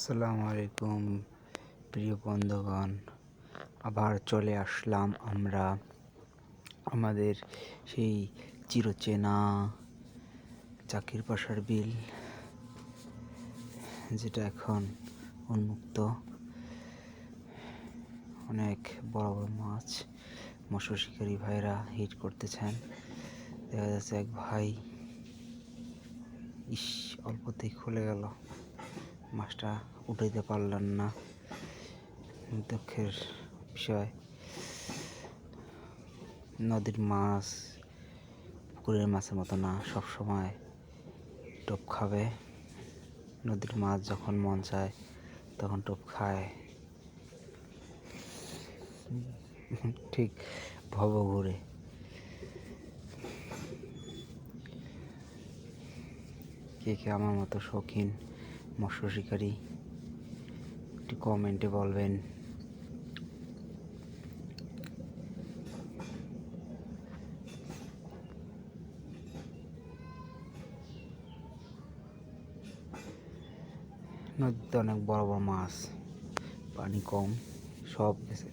আসসালামু আলাইকুম প্রিয় বন্ধুগণ, আবার চলে আসলাম আমরা আমাদের সেই চিরচেনা চাকির পাশার বিল, যেটা এখন উন্মুক্ত। অনেক বড় বড় মাছ মৎস্য শিকারী ভাইরা হিট করতেছেন। দেখা যাচ্ছে এক ভাই অল্পতেই খুলে গেল, মাছটা উঠাইতে পারলেন না। দুঃখের বিষয়। নদীর মাছ পুকুরের মাছের মতো না, সবসময় টোপ খাবে। নদীর মাছ যখন মন চায় তখন টোপ খায়, ঠিক ভবঘুরে। কে কে আমার মতো শৌখিন মৎস্য শিকারী একটু কমেন্টে বলবেন। নদীতে অনেক বড় বড় মাছ, পানি কম, সব গেছে।